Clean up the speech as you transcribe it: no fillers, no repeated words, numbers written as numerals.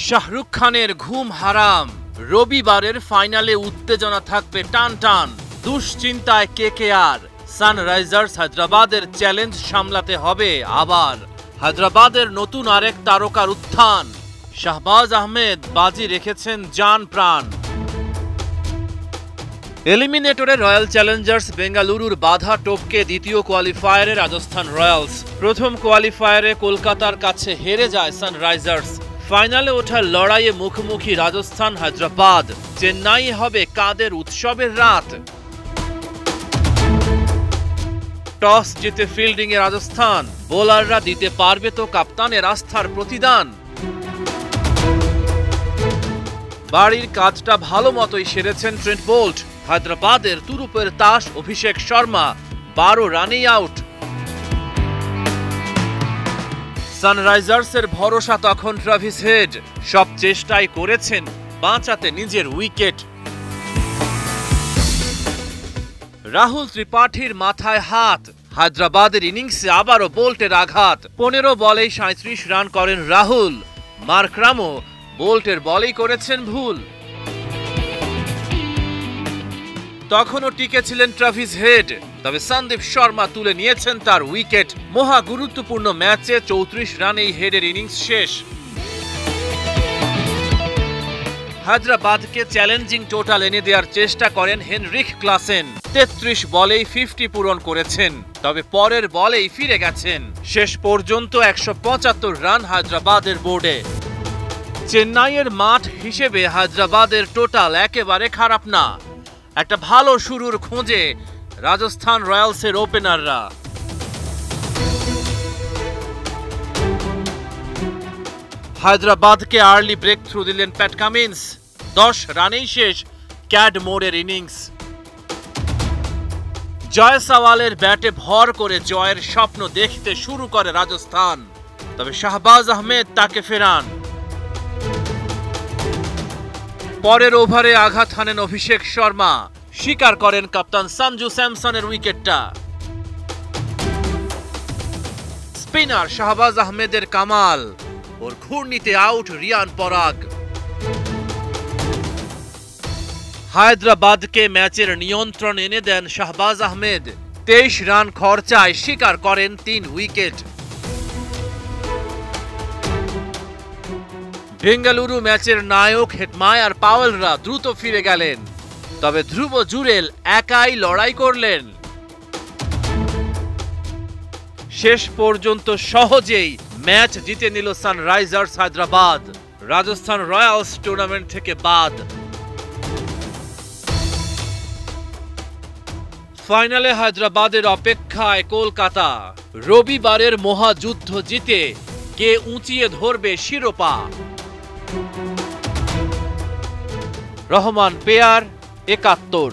শাহরুখ খানের ঘুম হারাম। রবিবারের ফাইনালে উত্তেজনা থাকবে টান টান। দুশ্চিন্তায় কেকেআর। সানরাইজার্স হায়দ্রাবাদের চ্যালেঞ্জ সামলাতে হবে আবার। হায়দ্রাবাদের নতুন আরেক তারকার উত্থান। শাহবাজ আহমেদ বাজি রেখেছেন জান প্রাণ। এলিমিনেটরে রয়্যাল চ্যালেঞ্জার্স বেঙ্গালুরুর বাধা টপকে দ্বিতীয় কোয়ালিফায়ারে রাজস্থান রয়্যালস। প্রথম কোয়ালিফায়ারে কলকাতার কাছে হেরে যায় সানরাইজার্স। ফাইনালে ওঠার লড়াইয়ে মুখোমুখি রাজস্থান হায়দ্রাবাদ। চেন্নাই হবে কাদের উৎসবের রাত। টস জিতে ফিল্ডিংয়ে রাজস্থান। বোলাররা দিতে পারবে তো কাপ্তানের আস্থার প্রতিদান। বাড়ির কাজটা ভালো মতোই সেরেছেন ট্রেন্ট বোল্ট। হায়দ্রাবাদের তুরুপের তাস অভিষেক শর্মা 12 রানেই আউট। সানরাইজার্সের ভরসা তখন ট্রাভিস হেড। সব চেষ্টাই করেছেন বাঁচাতে নিজের উইকেট। রাহুল ত্রিপাঠীর মাথায় হাত। হায়দ্রাবাদের ইনিংসে আবারও বোল্টের আঘাত। 15 বলেই 37 রান করেন রাহুল। মার্করামও বোল্টের বলেই করেছেন ভুল। তখনও টিকে ছিলেন ট্রাভিস হেড, তবে সন্দীপ শর্মা তুলে নিয়েছেন তার উইকেট। মহা গুরুত্বপূর্ণ ম্যাচে 34 রানেই হেডের ইনিংস শেষ। হায়দ্রাবাদকে চ্যালেঞ্জিং টোটাল এনে দেওয়ার চেষ্টা করেন হেনরিক ক্লাসেন। 33 বলেই 50 পূরণ করেছেন, তবে পরের বলেই ফিরে গেছেন। শেষ পর্যন্ত 175 রান হায়দ্রাবাদের বোর্ডে। চেন্নাইয়ের মাঠ হিসেবে হায়দ্রাবাদের টোটাল একেবারে খারাপ না। একটা ভালো শুরুর খোঁজে রাজস্থান রয়্যালসের ওপেনাররা। হায়দ্রাবাদকে আর্লি ব্রেক থ্রু দিলেন প্যাট কামিন্স। 10 রানেই শেষ ক্যাডমোরের ইনিংস। জয়সওয়ালের ব্যাটে ভর করে জয়ের স্বপ্ন দেখতে শুরু করে রাজস্থান, তবে শাহবাজ আহমেদ তাকে ফেরান। পরের ওভারে আঘাত হানেন অভিষেক শর্মা। স্বীকার করেন কাপ্তান সঞ্জু স্যামসনের উইকেটটা। স্পিনার শাহবাজ আহমেদের কামাল। ওর ঘূর্ণিতে আউট রিয়ান পরাগ। হায়দ্রাবাদকে ম্যাচের নিয়ন্ত্রণ এনে দেন শাহবাজ আহমেদ। 23 রান খরচায় স্বীকার করেন 3 উইকেট। বেঙ্গালুরু ম্যাচের নায়ক হেটমায়ার পাওয়েলরা দ্রুত ফিরে গেলেন, তবে ধ্রুব জুরেল একাই লড়াই করলেন। শেষ পর্যন্ত সহজেই ম্যাচ জিতে নিল Sunrisers Hyderabad. Rajasthan Royals tournament থেকে বাদ। ফাইনালে হায়দ্রাবাদের অপেক্ষায় কলকাতা। রবিবারের মহাযুদ্ধ জিতে কে উঁচিয়ে ধরবে শিরোপা। রহমান পেয়ার 71।